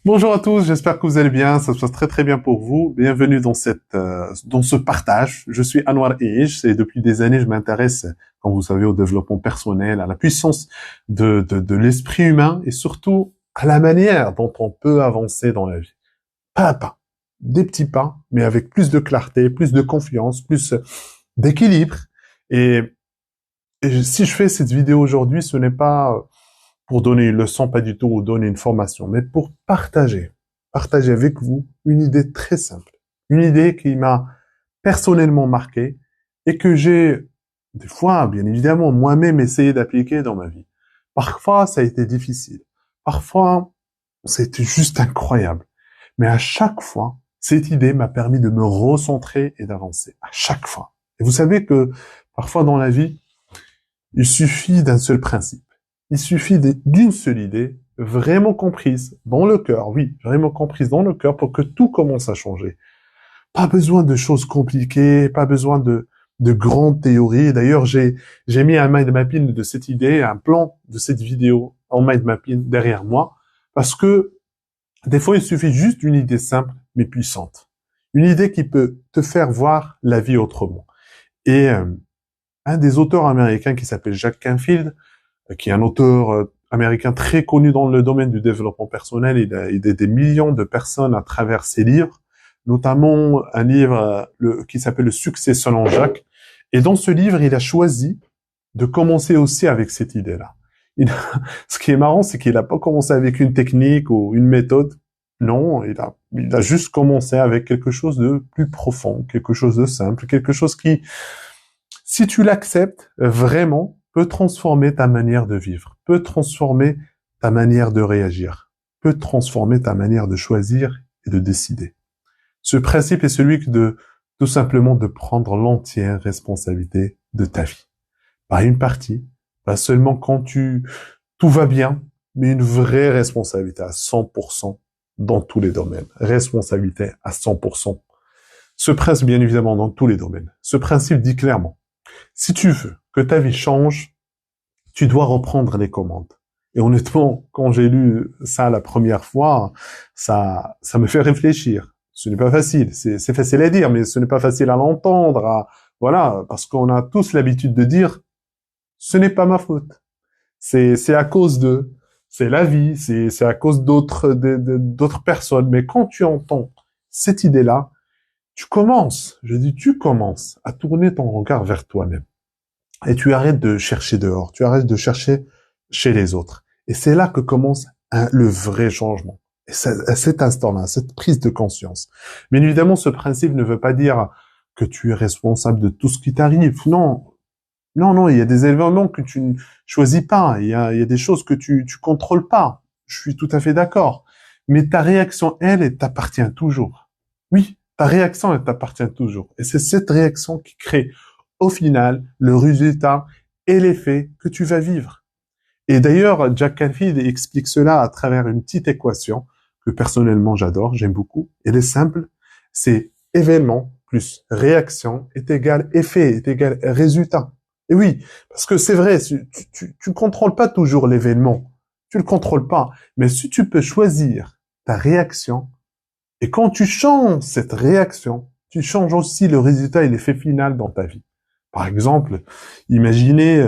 Bonjour à tous, j'espère que vous allez bien, ça se passe très très bien pour vous. Bienvenue dans dans ce partage. Je suis Anwar Eish et depuis des années je m'intéresse, comme vous savez, au développement personnel, à la puissance de l'esprit humain et surtout à la manière dont on peut avancer dans la vie. Pas à pas, des petits pas, mais avec plus de clarté, plus de confiance, plus d'équilibre. Et, et si je fais cette vidéo aujourd'hui, ce n'est pas pour donner une leçon, pas du tout, ou donner une formation, mais pour partager avec vous une idée très simple, une idée qui m'a personnellement marqué et que j'ai, des fois, bien évidemment, moi-même essayé d'appliquer dans ma vie. Parfois, ça a été difficile. Parfois, c'était juste incroyable. Mais à chaque fois, cette idée m'a permis de me recentrer et d'avancer. À chaque fois. Et vous savez que parfois dans la vie, il suffit d'un seul principe. Il suffit d'une seule idée, vraiment comprise dans le cœur, oui, vraiment comprise dans le cœur pour que tout commence à changer. Pas besoin de choses compliquées, pas besoin de grandes théories. D'ailleurs, j'ai mis un mind mapping de cette idée, un plan de cette vidéo en mind mapping derrière moi, parce que des fois, il suffit juste d'une idée simple mais puissante. Une idée qui peut te faire voir la vie autrement. Et un des auteurs américains qui s'appelle Jack Canfield, qui est un auteur américain très connu dans le domaine du développement personnel. Il a aidé des millions de personnes à travers ses livres, notamment un livre qui s'appelle Le succès selon Jacques. Et dans ce livre, il a choisi de commencer aussi avec cette idée-là. Ce qui est marrant, c'est qu'il n'a pas commencé avec une technique ou une méthode. Non, il a juste commencé avec quelque chose de plus profond, quelque chose de simple, quelque chose qui, si tu l'acceptes vraiment, peut transformer ta manière de vivre, peut transformer ta manière de réagir, peut transformer ta manière de choisir et de décider. Ce principe est celui de tout simplement de prendre l'entière responsabilité de ta vie. Pas une partie, pas seulement quand tout va bien, mais une vraie responsabilité à 100% dans tous les domaines. Responsabilité à 100%. Ce principe, bien évidemment, dans tous les domaines. Ce principe dit clairement, si tu veux que ta vie change, tu dois reprendre les commandes. Et honnêtement, quand j'ai lu ça la première fois, ça me fait réfléchir. Ce n'est pas facile. C'est facile à dire, mais ce n'est pas facile à l'entendre. Voilà, parce qu'on a tous l'habitude de dire, ce n'est pas ma faute. C'est à cause de, c'est la vie, c'est à cause d'autres personnes. Mais quand tu entends cette idée-là, tu commences à tourner ton regard vers toi-même. Et tu arrêtes de chercher dehors, tu arrêtes de chercher chez les autres. Et c'est là que commence le vrai changement. Et à cet instant-là, cette prise de conscience. Bien évidemment, ce principe ne veut pas dire que tu es responsable de tout ce qui t'arrive. Non. Non, non, il y a des événements que tu ne choisis pas. Il y a des choses que tu contrôles pas. Je suis tout à fait d'accord. Mais ta réaction, elle t'appartient toujours. Oui, ta réaction, elle t'appartient toujours. Et c'est cette réaction qui crée au final le résultat et l'effet que tu vas vivre. Et d'ailleurs, Jack Canfield explique cela à travers une petite équation que personnellement j'adore, j'aime beaucoup. Elle est simple, c'est événement plus réaction est égal effet, est égal résultat. Et oui, parce que c'est vrai, tu contrôles pas toujours l'événement, tu le contrôles pas, mais si tu peux choisir ta réaction, et quand tu changes cette réaction, tu changes aussi le résultat et l'effet final dans ta vie. Par exemple, imagine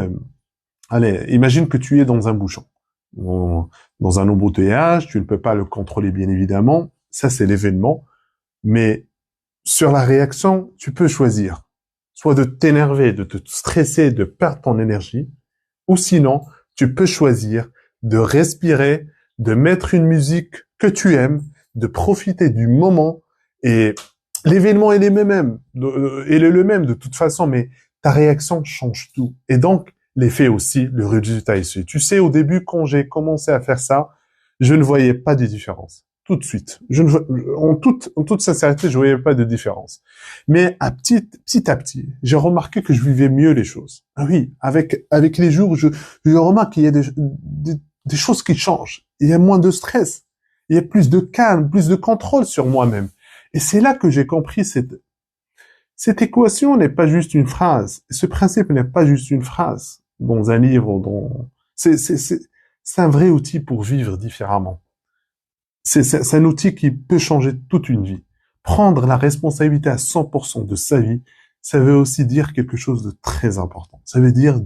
que tu es dans un bouchon, dans un embouteillage, tu ne peux pas le contrôler bien évidemment, ça c'est l'événement, mais sur la réaction, tu peux choisir soit de t'énerver, de te stresser, de perdre ton énergie, ou sinon, tu peux choisir de respirer, de mettre une musique que tu aimes, de profiter du moment, et l'événement il est le même de toute façon, mais ta réaction change tout. Et donc, l'effet aussi, le résultat ici. Tu sais, au début, quand j'ai commencé à faire ça, je ne voyais pas de différence. Tout de suite. En toute sincérité, je voyais pas de différence. Mais petit à petit, j'ai remarqué que je vivais mieux les choses. Ah oui, avec les jours, je remarque qu'il y a des choses qui changent. Il y a moins de stress. Il y a plus de calme, plus de contrôle sur moi-même. Et c'est là que j'ai compris cette équation n'est pas juste une phrase. Ce principe n'est pas juste une phrase dans un livre, c'est un vrai outil pour vivre différemment. C'est un outil qui peut changer toute une vie. Prendre la responsabilité à 100% de sa vie, ça veut aussi dire quelque chose de très important. Ça veut dire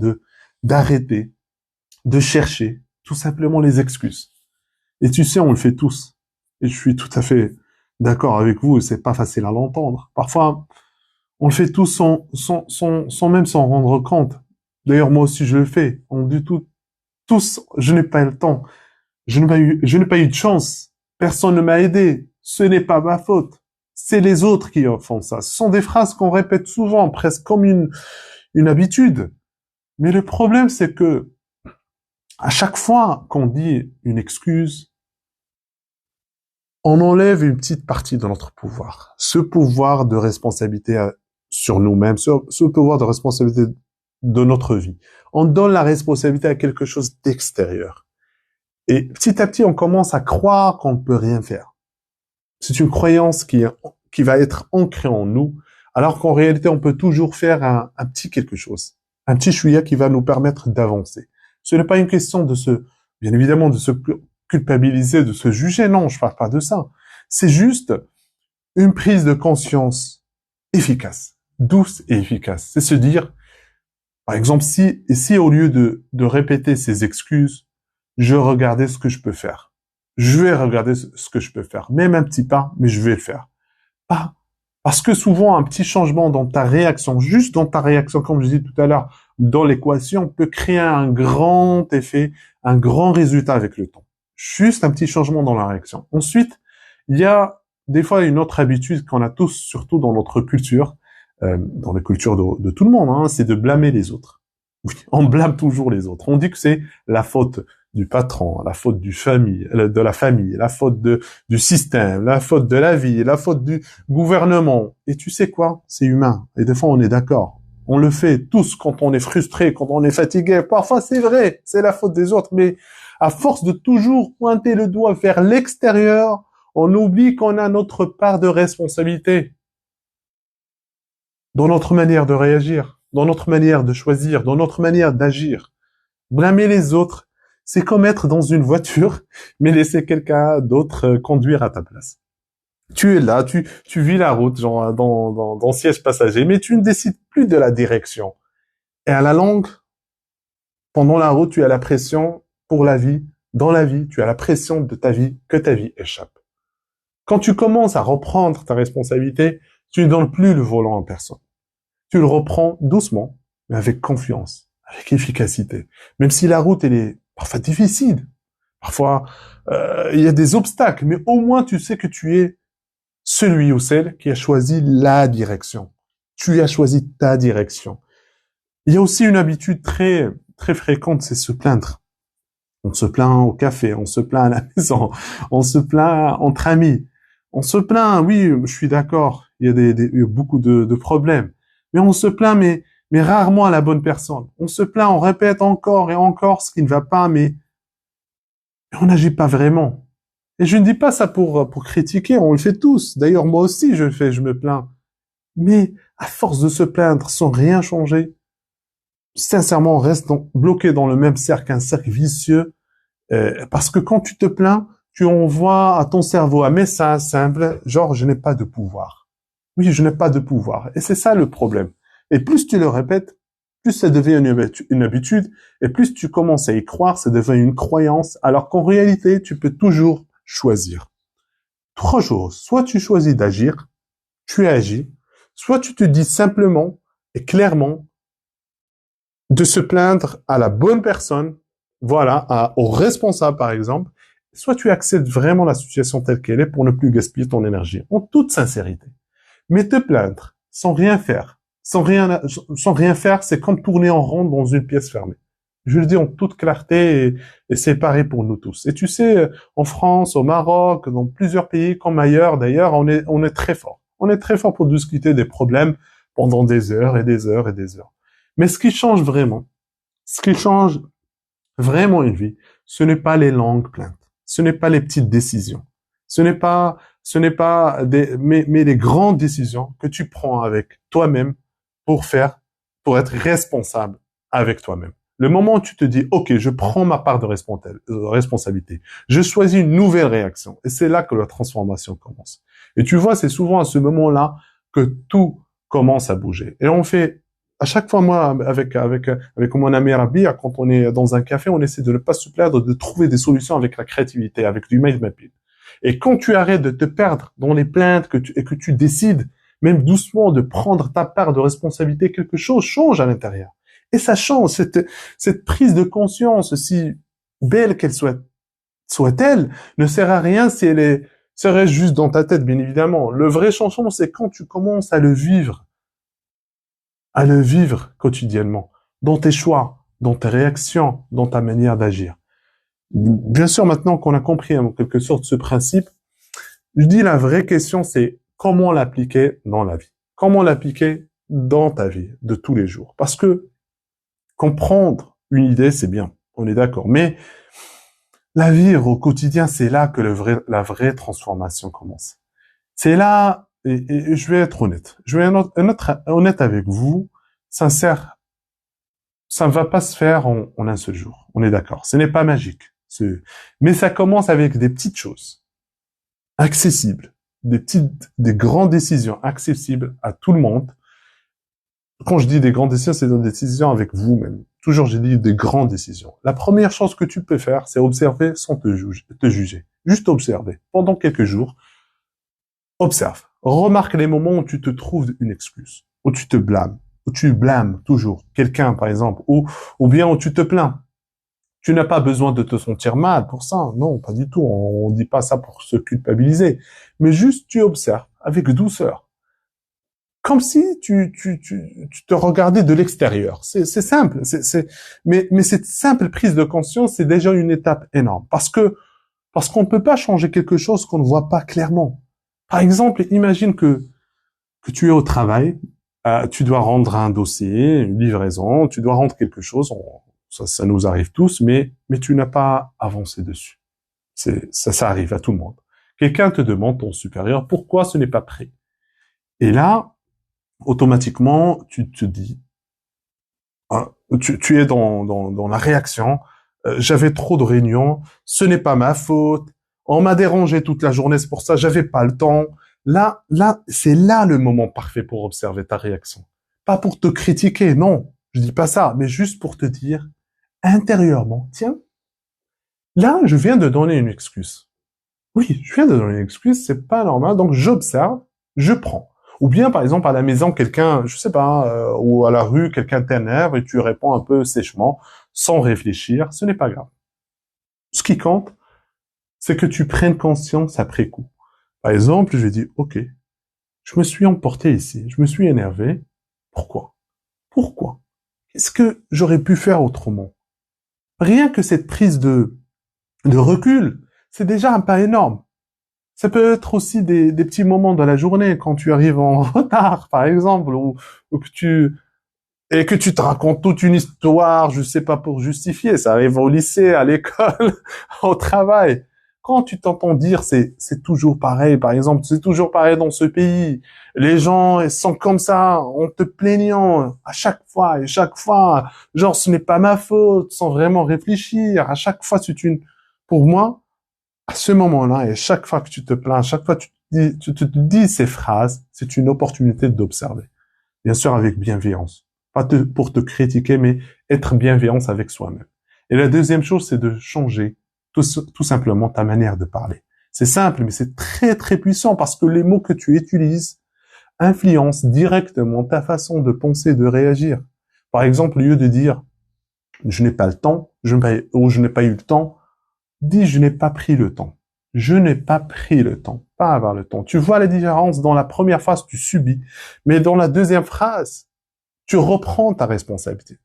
d'arrêter, de chercher tout simplement les excuses. Et tu sais, on le fait tous. Et je suis tout à fait d'accord avec vous, et c'est pas facile à l'entendre. Parfois, on le fait tous sans même s'en rendre compte. D'ailleurs, moi aussi, je le fais. On dit tous, je n'ai pas eu le temps. Je n'ai pas eu de chance. Personne ne m'a aidé. Ce n'est pas ma faute. C'est les autres qui font ça. Ce sont des phrases qu'on répète souvent, presque comme une habitude. Mais le problème, c'est que à chaque fois qu'on dit une excuse, on enlève une petite partie de notre pouvoir. Ce pouvoir de responsabilité sur nous-mêmes, ce pouvoir de responsabilité de notre vie. On donne la responsabilité à quelque chose d'extérieur. Et petit à petit, on commence à croire qu'on ne peut rien faire. C'est une croyance qui va être ancrée en nous, alors qu'en réalité, on peut toujours faire un petit quelque chose. Un petit chouïa qui va nous permettre d'avancer. Ce n'est pas une question bien évidemment, de se culpabiliser, de se juger. Non, je parle pas de ça. C'est juste une prise de conscience efficace, douce et efficace. C'est se dire, par exemple, si au lieu de répéter ces excuses, je regardais ce que je peux faire. Je vais regarder ce que je peux faire. Même un petit pas, mais je vais le faire. Pas. Parce que souvent, un petit changement dans ta réaction, juste dans ta réaction, comme je disais tout à l'heure, dans l'équation, peut créer un grand effet, un grand résultat avec le temps. Juste un petit changement dans la réaction. Ensuite, il y a des fois une autre habitude qu'on a tous, surtout dans notre culture, dans la culture de tout le monde, hein, c'est de blâmer les autres. Oui, on blâme toujours les autres. On dit que c'est la faute du patron, la faute de la famille, la faute du système, la faute de la vie, la faute du gouvernement. Et tu sais quoi? C'est humain. Et des fois, on est d'accord. On le fait tous quand on est frustré, quand on est fatigué. Parfois, c'est vrai, c'est la faute des autres. Mais à force de toujours pointer le doigt vers l'extérieur, on oublie qu'on a notre part de responsabilité dans notre manière de réagir, dans notre manière de choisir, dans notre manière d'agir. Blâmer les autres, c'est comme être dans une voiture, mais laisser quelqu'un d'autre conduire à ta place. Tu es là, tu vis la route, genre dans siège passager, mais tu ne décides plus de la direction. Et à la longue, pendant la route, tu as la pression pour la vie. Dans la vie, tu as la pression de ta vie, que ta vie échappe. Quand tu commences à reprendre ta responsabilité, tu ne donnes plus le volant en personne. Tu le reprends doucement, mais avec confiance, avec efficacité. Même si la route, elle est parfois difficile, parfois il y a des obstacles, mais au moins tu sais que tu es celui ou celle qui a choisi la direction. Tu as choisi ta direction. Il y a aussi une habitude très très fréquente, c'est se plaindre. On se plaint au café, on se plaint à la maison, on se plaint entre amis. On se plaint, oui, je suis d'accord, il y a beaucoup de problèmes. Mais on se plaint, mais rarement à la bonne personne. On se plaint, on répète encore et encore ce qui ne va pas, mais on n'agit pas vraiment. Et je ne dis pas ça pour critiquer, on le fait tous. D'ailleurs, moi aussi, je le fais, je me plains. Mais à force de se plaindre sans rien changer, sincèrement, on reste bloqué dans le même cercle, un cercle vicieux. Parce que quand tu te plains, tu envoies à ton cerveau un message simple, genre, je n'ai pas de pouvoir. Oui, je n'ai pas de pouvoir. Et c'est ça le problème. Et plus tu le répètes, plus ça devient une habitude, et plus tu commences à y croire, ça devient une croyance, alors qu'en réalité, tu peux toujours choisir. Trois choses. Soit tu choisis d'agir, tu agis, soit tu te dis simplement et clairement de se plaindre à la bonne personne, voilà, au responsable par exemple, soit tu acceptes vraiment la situation telle qu'elle est pour ne plus gaspiller ton énergie, en toute sincérité. Mais te plaindre, sans rien faire, sans rien faire, c'est comme tourner en rond dans une pièce fermée. Je le dis en toute clarté et c'est pareil pour nous tous. Et tu sais, en France, au Maroc, dans plusieurs pays comme ailleurs, d'ailleurs, on est très fort. On est très fort pour discuter des problèmes pendant des heures et des heures et des heures. Mais ce qui change vraiment une vie, ce n'est pas les longues plaintes, ce n'est pas les petites décisions, ce n'est pas mais les grandes décisions que tu prends avec toi-même pour être responsable avec toi-même. Le moment où tu te dis, OK, je prends ma part de responsabilité, je choisis une nouvelle réaction. Et c'est là que la transformation commence. Et tu vois, c'est souvent à ce moment-là que tout commence à bouger. Et on fait, à chaque fois, moi, avec mon ami Rabia, quand on est dans un café, on essaie de ne pas se plaindre, de trouver des solutions avec la créativité, avec du mind mapping. Et quand tu arrêtes de te perdre dans les plaintes et que tu décides, même doucement, de prendre ta part de responsabilité, quelque chose change à l'intérieur. Et ça change, cette prise de conscience, si belle qu'elle soit-elle, ne sert à rien si serait juste dans ta tête, bien évidemment. Le vrai changement, c'est quand tu commences à le vivre quotidiennement, dans tes choix, dans tes réactions, dans ta manière d'agir. Bien sûr, maintenant qu'on a compris en quelque sorte ce principe, je dis la vraie question, c'est comment l'appliquer dans la vie. Comment l'appliquer dans ta vie de tous les jours. Parce que comprendre une idée, c'est bien, on est d'accord. Mais la vivre au quotidien, c'est là que la vraie transformation commence. C'est là, et je vais être honnête. Je vais être honnête avec vous, sincère. Ça ne va pas se faire en un seul jour. On est d'accord. Ce n'est pas magique. Mais ça commence avec des petites choses accessibles, des grandes décisions accessibles à tout le monde. Quand je dis des grandes décisions, c'est des décisions avec vous-même. Toujours, j'ai dit des grandes décisions. La première chose que tu peux faire, c'est observer sans te juger. Juste observer. Pendant quelques jours, observe. Remarque les moments où tu te trouves une excuse, où tu te blâmes, où tu blâmes toujours quelqu'un, par exemple, ou bien où tu te plains. Tu n'as pas besoin de te sentir mal pour ça. Non, pas du tout. On dit pas ça pour se culpabiliser. Mais juste, tu observes avec douceur. Comme si tu te regardais de l'extérieur. C'est simple. Mais cette simple prise de conscience, c'est déjà une étape énorme. Parce qu'on ne peut pas changer quelque chose qu'on ne voit pas clairement. Par exemple, imagine que tu es au travail, tu dois rendre un dossier, une livraison, tu dois rendre quelque chose. Ça nous arrive tous, mais tu n'as pas avancé dessus. Ça arrive à tout le monde. Quelqu'un te demande, ton supérieur, pourquoi ce n'est pas prêt. Et là, automatiquement, tu te dis, tu es dans la réaction, j'avais trop de réunions, ce n'est pas ma faute, on m'a dérangé toute la journée, c'est pour ça, j'avais pas le temps. Là, c'est là le moment parfait pour observer ta réaction. Pas pour te critiquer, non, je dis pas ça, mais juste pour te dire, intérieurement, tiens, là, je viens de donner une excuse. Oui, je viens de donner une excuse, c'est pas normal, donc j'observe, je prends. Ou bien, par exemple, à la maison, quelqu'un, je sais pas, ou à la rue, quelqu'un t'énerve et tu réponds un peu sèchement, sans réfléchir, ce n'est pas grave. Ce qui compte, c'est que tu prennes conscience après coup. Par exemple, je dis, OK, je me suis emporté ici, je me suis énervé. Pourquoi? Qu'est-ce que j'aurais pu faire autrement? Rien que cette prise de recul, c'est déjà un pas énorme. Ça peut être aussi des petits moments dans la journée, quand tu arrives en retard, par exemple, ou que tu te racontes toute une histoire, je sais pas, pour justifier. Ça arrive au lycée, à l'école, au travail. Quand tu t'entends dire c'est toujours pareil, par exemple, c'est toujours pareil dans ce pays. Les gens, ils sont comme ça, en te plaignant à chaque fois, genre ce n'est pas ma faute, sans vraiment réfléchir. À chaque fois, pour moi, à ce moment-là, et chaque fois que tu te plains, chaque fois que tu te dis ces phrases, c'est une opportunité d'observer. Bien sûr, avec bienveillance. Pas pour te critiquer, mais être bienveillance avec soi-même. Et la deuxième chose, c'est de changer tout simplement ta manière de parler. C'est simple, mais c'est très, très puissant parce que les mots que tu utilises influencent directement ta façon de penser, de réagir. Par exemple, au lieu de dire « je n'ai pas le temps » ou « je n'ai pas eu le temps », dis « je n'ai pas pris le temps ». Je n'ai pas pris le temps, pas avoir le temps. Tu vois la différence? Dans la première phrase, tu subis, mais dans la deuxième phrase, tu reprends ta responsabilité.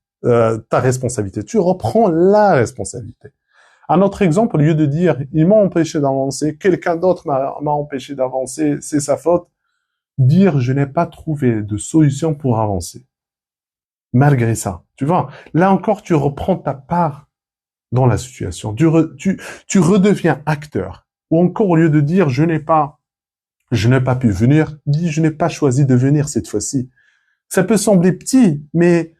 Tu reprends la responsabilité. Un autre exemple, au lieu de dire « ils m'ont empêché d'avancer, quelqu'un d'autre m'a empêché d'avancer, c'est sa faute », dire « je n'ai pas trouvé de solution pour avancer ». Malgré ça, tu vois, là encore, tu reprends ta part dans la situation. Tu redeviens acteur. Ou encore, au lieu de dire « je n'ai pas pu venir », dis « je n'ai pas choisi de venir cette fois-ci ». Ça peut sembler petit, mais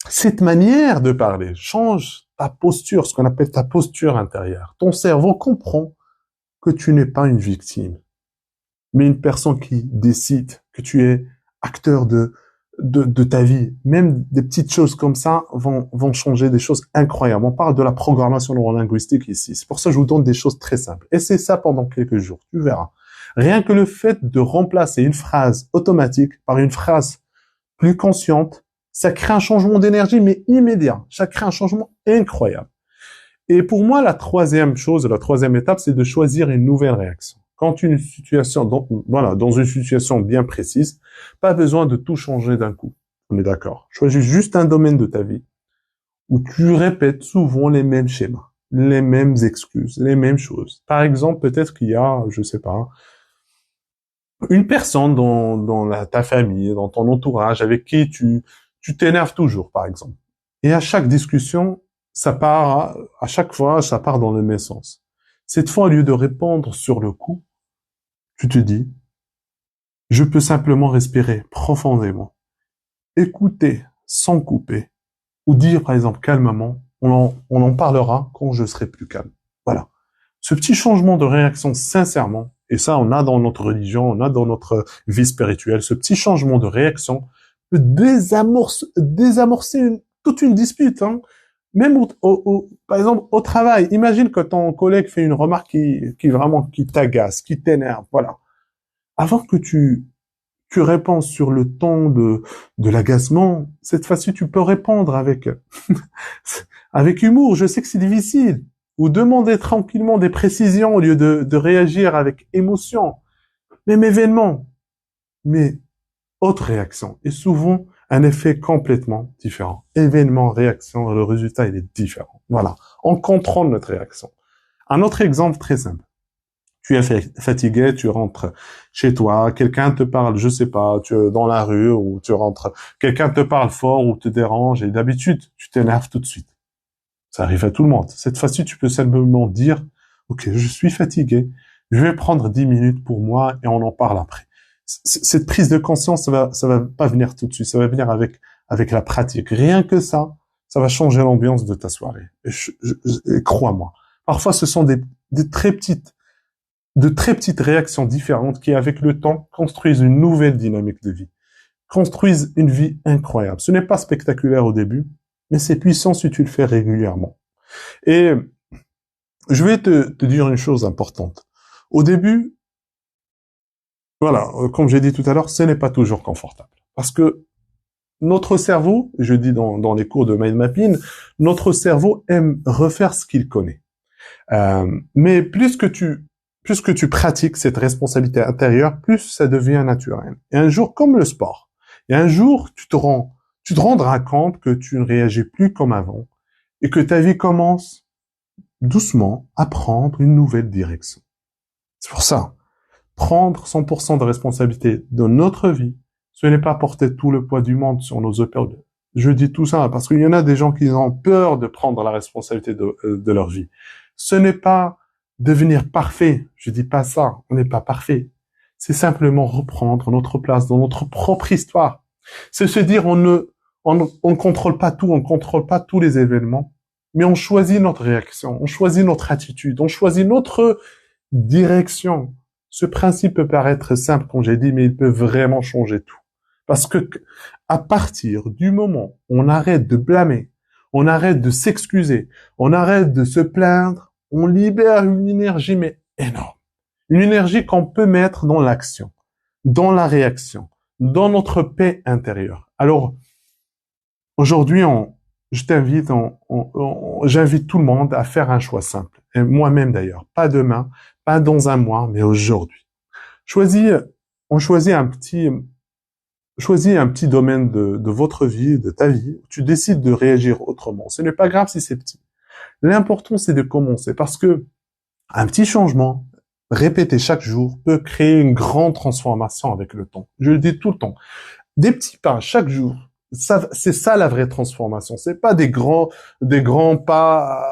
cette manière de parler change ta posture, ce qu'on appelle ta posture intérieure. Ton cerveau comprend que tu n'es pas une victime, mais une personne qui décide, que tu es acteur de ta vie. Même des petites choses comme ça vont changer des choses incroyables. On parle de la programmation neurolinguistique ici. C'est pour ça que je vous donne des choses très simples. Et c'est ça pendant quelques jours. Tu verras. Rien que le fait de remplacer une phrase automatique par une phrase plus consciente, ça crée un changement d'énergie, mais immédiat. Ça crée un changement incroyable. Et pour moi, la troisième chose, la troisième étape, c'est de choisir une nouvelle réaction. Quand une situation, dans une situation bien précise, pas besoin de tout changer d'un coup. On est d'accord. Choisis juste un domaine de ta vie où tu répètes souvent les mêmes schémas, les mêmes excuses, les mêmes choses. Par exemple, peut-être qu'il y a, je sais pas, une personne dans ta famille, dans ton entourage, avec qui tu t'énerves toujours, par exemple. Et à chaque discussion, à chaque fois, ça part dans le même sens. Cette fois, au lieu de répondre sur le coup, tu te dis, je peux simplement respirer profondément, écouter sans couper, ou dire, par exemple, calmement, on en parlera quand je serai plus calme. Voilà. Ce petit changement de réaction, sincèrement, et ça, on a dans notre religion, on a dans notre vie spirituelle, ce petit changement de réaction peut désamorcer toute une dispute, hein. Même par exemple, au travail, imagine que ton collègue fait une remarque qui t'agace, qui t'énerve, voilà. Avant que tu réponds sur le ton de l'agacement, cette fois-ci, tu peux répondre avec, avec humour. Je sais que c'est difficile. Ou demander tranquillement des précisions au lieu de réagir avec émotion. Même événement. Mais autre réaction. Et souvent, un effet complètement différent. Événement, réaction, le résultat, il est différent. Voilà. On contrôle notre réaction. Un autre exemple très simple. Tu es fatigué, tu rentres chez toi, quelqu'un te parle, je sais pas, tu es dans la rue ou tu rentres, quelqu'un te parle fort ou te dérange et d'habitude, tu t'énerves tout de suite. Ça arrive à tout le monde. Cette fois-ci, tu peux simplement dire, OK, je suis fatigué, je vais prendre 10 minutes pour moi et on en parle après. Cette prise de conscience, ça va pas venir tout de suite, ça va venir avec la pratique. Rien que ça va changer l'ambiance de ta soirée. Et crois-moi. Parfois, ce sont de très petites réactions différentes qui, avec le temps, construisent une nouvelle dynamique de vie, construisent une vie incroyable. Ce n'est pas spectaculaire au début, mais c'est puissant si tu le fais régulièrement. Et je vais te dire une chose importante. Au début, voilà, comme j'ai dit tout à l'heure, ce n'est pas toujours confortable. Parce que notre cerveau, je dis dans les cours de mind mapping, notre cerveau aime refaire ce qu'il connaît. Mais plus que tu pratiques cette responsabilité intérieure, plus ça devient naturel. Et un jour, comme le sport, et un jour, tu te rendras compte que tu ne réagis plus comme avant et que ta vie commence doucement à prendre une nouvelle direction. C'est pour ça, prendre 100% de responsabilité de notre vie, ce n'est pas porter tout le poids du monde sur nos épaules. Je dis tout ça parce qu'il y en a des gens qui ont peur de prendre la responsabilité de leur vie. Ce n'est pas devenir parfait. Je dis pas ça. On n'est pas parfait. C'est simplement reprendre notre place dans notre propre histoire. C'est se dire on ne contrôle pas tout, on contrôle pas tous les événements, mais on choisit notre réaction, on choisit notre attitude, on choisit notre direction. Ce principe peut paraître simple, comme j'ai dit, mais il peut vraiment changer tout. Parce que à partir du moment où on arrête de blâmer, on arrête de s'excuser, on arrête de se plaindre, on libère une énergie mais énorme. Une énergie qu'on peut mettre dans l'action, dans la réaction, dans notre paix intérieure. Alors, aujourd'hui, j'invite tout le monde à faire un choix simple. Et moi-même d'ailleurs. Pas demain, pas dans un mois, mais aujourd'hui. Choisis un petit domaine de votre vie, de ta vie. Tu décides de réagir autrement. Ce n'est pas grave si c'est petit. L'important, c'est de commencer parce que un petit changement répété chaque jour peut créer une grande transformation avec le temps. Je le dis tout le temps. Des petits pas chaque jour. C'est ça la vraie transformation. C'est pas des grands pas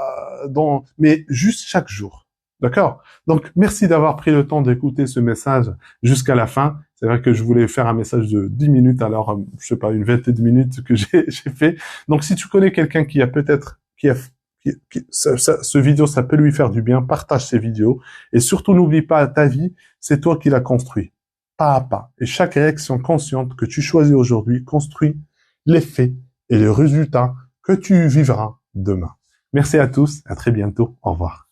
mais juste chaque jour. D'accord? Donc, merci d'avoir pris le temps d'écouter ce message jusqu'à la fin. C'est vrai que je voulais faire un message de 10 minutes, alors, je sais pas, une vingtaine de minutes que j'ai fait. Donc, si tu connais quelqu'un qui a peut-être, ce vidéo, ça peut lui faire du bien, partage ces vidéos. Et surtout, n'oublie pas, ta vie, c'est toi qui l'as construit, pas à pas. Et chaque réaction consciente que tu choisis aujourd'hui construit l'effet et le résultat que tu vivras demain. Merci à tous, à très bientôt, au revoir.